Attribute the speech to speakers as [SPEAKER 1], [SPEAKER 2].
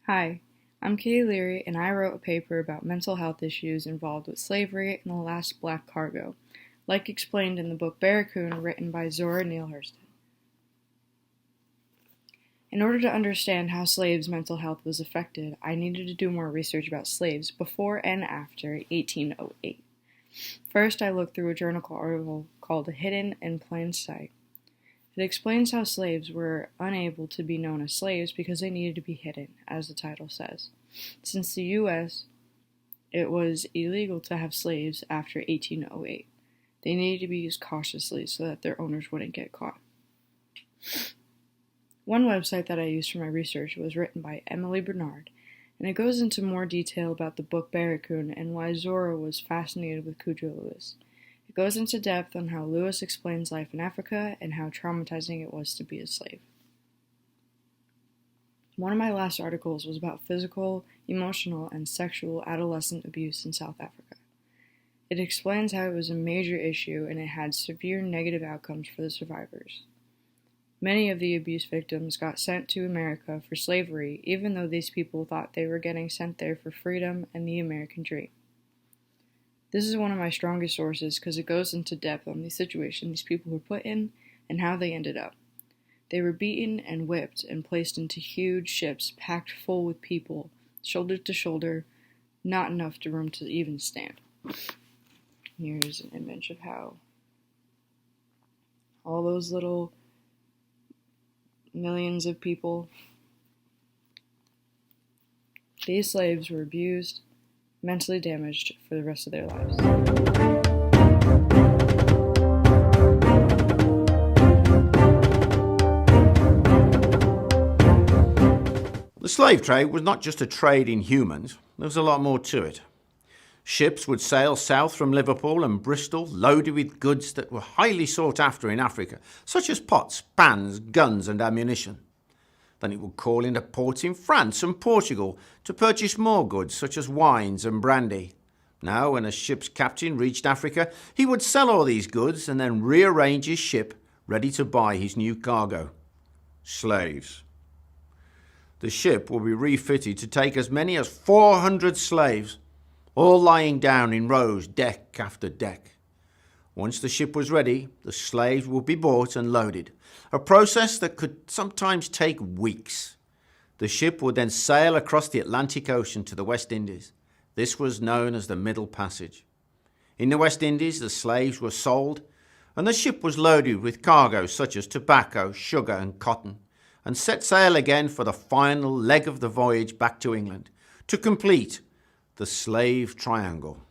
[SPEAKER 1] Hi, I'm Kaylie Leary, and I wrote a paper about mental health issues involved with slavery and the last black cargo, like explained in the book Barracoon, written by Zora Neale Hurston. In order to understand how slaves' mental health was affected, I needed to do more research about slaves before and after 1808. First, I looked through a journal article called Hidden in Plain Sight. It explains how slaves were unable to be known as slaves because they needed to be hidden, as the title says. Since the U.S., it was illegal to have slaves after 1808. They needed to be used cautiously so that their owners wouldn't get caught. One website that I used for my research was written by Emily Bernard, and it goes into more detail about the book Barracoon and why Zora was fascinated with Cujo Lewis. It goes into depth on how Lewis explains life in Africa and how traumatizing it was to be a slave. One of my last articles was about physical, emotional, and sexual adolescent abuse in South Africa. It explains how it was a major issue and it had severe negative outcomes for the survivors. Many of the abuse victims got sent to America for slavery, even though these people thought they were getting sent there for freedom and the American dream. This is one of my strongest sources because it goes into depth on the situation these people were put in and how they ended up. They were beaten and whipped and placed into huge ships packed full with people, shoulder to shoulder, not enough room to even stand. Here's an image of how all those little millions of people, these slaves were abused, mentally damaged for the rest of their lives.
[SPEAKER 2] The slave trade was not just a trade in humans, there was a lot more to it. Ships would sail south from Liverpool and Bristol loaded with goods that were highly sought after in Africa, such as pots, pans, guns and ammunition. Then it would call into ports in France and Portugal to purchase more goods such as wines and brandy. Now, when a ship's captain reached Africa, he would sell all these goods and then rearrange his ship ready to buy his new cargo. Slaves. The ship would be refitted to take as many as 400 slaves, all lying down in rows, deck after deck. Once the ship was ready, the slaves would be bought and loaded, a process that could sometimes take weeks. The ship would then sail across the Atlantic Ocean to the West Indies. This was known as the Middle Passage. In the West Indies, the slaves were sold, and the ship was loaded with cargo such as tobacco, sugar and cotton, and set sail again for the final leg of the voyage back to England, to complete the slave triangle.